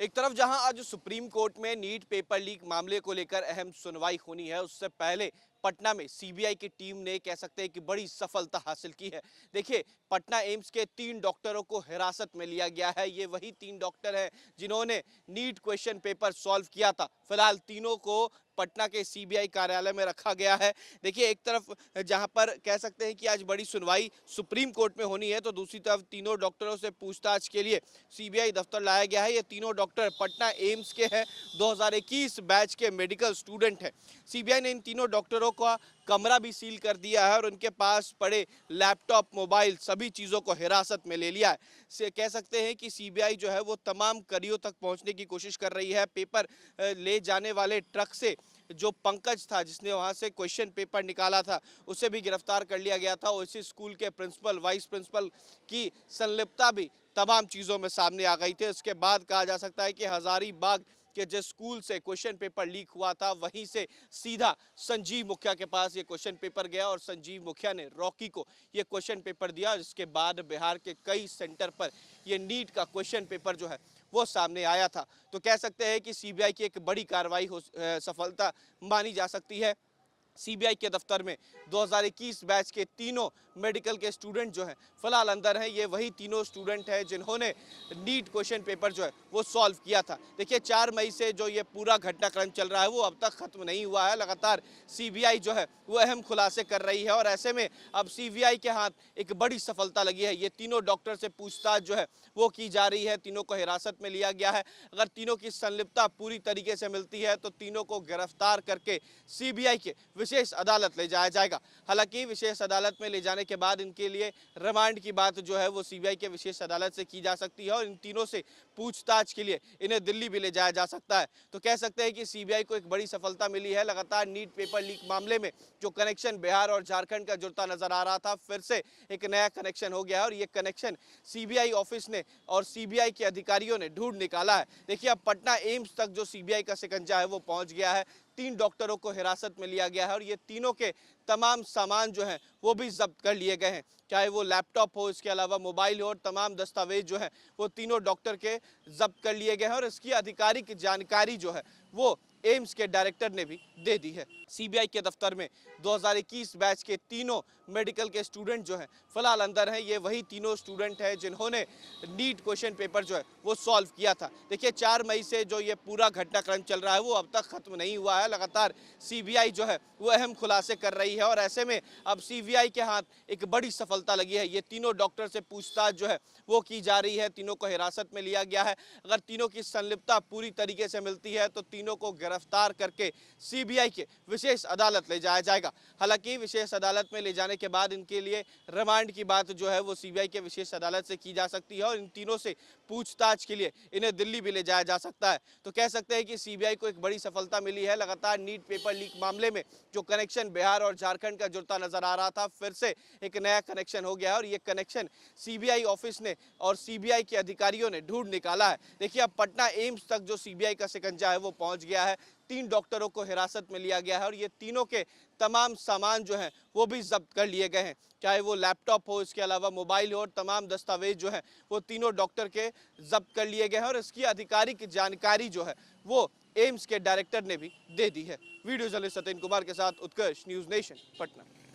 एक तरफ जहां आज सुप्रीम कोर्ट में नीट पेपर लीक मामले को लेकर अहम सुनवाई होनी है, उससे पहले पटना में सीबीआई की टीम ने कह सकते हैं कि बड़ी सफलता हासिल की है। देखिए, पटना एम्स के 3 डॉक्टरों को हिरासत में लिया गया है। ये वही 3 डॉक्टर हैं जिन्होंने नीट क्वेश्चन पेपर सॉल्व किया था। फिलहाल तीनों को पटना के सीबीआई कार्यालय में रखा गया है। देखिए, एक तरफ जहां पर कह सकते हैं कि आज बड़ी सुनवाई सुप्रीम कोर्ट में होनी है, तो दूसरी तरफ तीनों डॉक्टरों से पूछताछ के लिए सीबीआई दफ्तर लाया गया है। ये तीनों डॉक्टर पटना एम्स के हैं, 2021 बैच के मेडिकल स्टूडेंट हैं। सीबीआई ने इन तीनों डॉक्टरों का कमरा भी सील कर दिया है और उनके पास पड़े लैपटॉप, मोबाइल, सभी चीज़ों को हिरासत में ले लिया है। से कह सकते हैं कि सीबीआई जो है वो तमाम कड़ियों तक पहुंचने की कोशिश कर रही है। पेपर ले जाने वाले ट्रक से जो पंकज था, जिसने वहां से क्वेश्चन पेपर निकाला था, उसे भी गिरफ्तार कर लिया गया था। उसी स्कूल के प्रिंसिपल, वाइस प्रिंसिपल की संलिप्तता भी तमाम चीज़ों में सामने आ गई थी। उसके बाद कहा जा सकता है कि हजारीबाग के जिस स्कूल से क्वेश्चन पेपर लीक हुआ था, वहीं से सीधा संजीव मुखिया के पास ये क्वेश्चन पेपर गया और संजीव मुखिया ने रॉकी को ये क्वेश्चन पेपर दिया, जिसके बाद बिहार के कई सेंटर पर ये नीट का क्वेश्चन पेपर जो है वो सामने आया था। तो कह सकते हैं कि सीबीआई की एक बड़ी कार्रवाई सफलता मानी जा सकती है। सीबीआई के दफ्तर में 2021 बैच के तीनों मेडिकल के स्टूडेंट जो हैं फिलहाल अंदर हैं। ये वही तीनों स्टूडेंट हैं जिन्होंने नीट क्वेश्चन पेपर जो है वो सॉल्व किया था। देखिए, 4 मई से जो ये पूरा घटनाक्रम चल रहा है वो अब तक खत्म नहीं हुआ है। लगातार सीबीआई जो है वो अहम खुलासे कर रही है और ऐसे में अब सीबीआई के हाथ एक बड़ी सफलता लगी है। ये तीनों डॉक्टर से पूछताछ जो है वो की जा रही है। तीनों को हिरासत में लिया गया है। अगर तीनों की संलिप्तता पूरी तरीके से मिलती है तो तीनों को गिरफ्तार करके सीबीआई के विशेष अदालत ले जाया जाएगा। हालांकि विशेष अदालत में ले जाने के बाद इनके लिए रिमांड की बात जो है वो सीबीआई के विशेष अदालत से की जा सकती है और इन तीनों से पूछताछ के लिए इन्हें दिल्ली भी ले जाया जा सकता है। तो कह सकते हैं कि सीबीआई को एक बड़ी सफलता मिली है। लगातार नीट पेपर लीक मामले में जो कनेक्शन बिहार और झारखंड का जुड़ता नजर आ रहा था, फिर से एक नया कनेक्शन हो गया है और ये कनेक्शन सीबीआई ऑफिस ने और सीबीआई के अधिकारियों ने ढूंढ निकाला है। देखिए, अब पटना एम्स तक जो सीबीआई का शिकंजा है वो पहुंच गया है। 3 डॉक्टरों को हिरासत में लिया गया है और ये तीनों के तमाम सामान जो हैं वो भी जब्त कर लिए गए हैं, चाहे वो लैपटॉप हो, इसके अलावा मोबाइल हो, और तमाम दस्तावेज जो है वो तीनों डॉक्टर के जब्त कर लिए गए हैं और इसकी आधिकारिक जानकारी जो है वो एम्स के डायरेक्टर ने भी दे दी है। सीबीआई के दफ्तर में 2021 बैच के तीनों मेडिकल के स्टूडेंट जो हैं फिलहाल अंदर हैं। ये वही तीनों स्टूडेंट हैं जिन्होंने नीट क्वेश्चन पेपर जो है वो सॉल्व किया था। देखिए, 4 मई से जो ये पूरा घटनाक्रम चल रहा है वो अब तक खत्म नहीं हुआ है। लगातार सीबीआई जो है वो अहम खुलासे कर रही है और ऐसे में अब सीबीआई के हाथ एक बड़ी सफलता लगी है। ये तीनों डॉक्टर से पूछताछ जो है वो की जा रही है। तीनों को हिरासत में लिया गया है। अगर तीनों की संलिप्तता पूरी तरीके से मिलती है तो तीनों को गिरफ्तार करके सीबीआई के विशेष अदालत ले जाया जाएगा। हालांकि विशेष अदालत में ले जाने के बाद इनके लिए रिमांड की बात जो है वो सीबीआई के विशेष अदालत से की जा सकती है और इन तीनों से पूछताछ के लिए इन्हें दिल्ली भी ले जाया जा सकता है। तो कह सकते हैं कि सीबीआई को एक बड़ी सफलता मिली है। लगातार नीट पेपर लीक मामले में जो कनेक्शन बिहार और झारखंड का जुड़ता नजर आ रहा था, फिर से एक नया कनेक्शन हो गया है और ये कनेक्शन सीबीआई ऑफिस ने और सीबीआई के अधिकारियों ने ढूंढ निकाला है। देखिए, अब पटना एम्स तक जो सीबीआई का शिकंजा है वो पहुंच गया है। 3 डॉक्टरों को हिरासत में लिया गया है और ये तीनों के तमाम सामान जो हैं वो भी जब्त कर लिए गए हैं, चाहे वो लैपटॉप हो, इसके अलावा मोबाइल हो, और तमाम दस्तावेज जो हैं वो तीनों डॉक्टर के जब्त कर लिए गए हैं और इसकी आधिकारिक जानकारी जो है वो एम्स के डायरेक्टर ने भी दे दी है। वीडियो जर्नलिस्ट सत्येंद्र कुमार के साथ उत्कर्ष, न्यूज़ नेशन, पटना।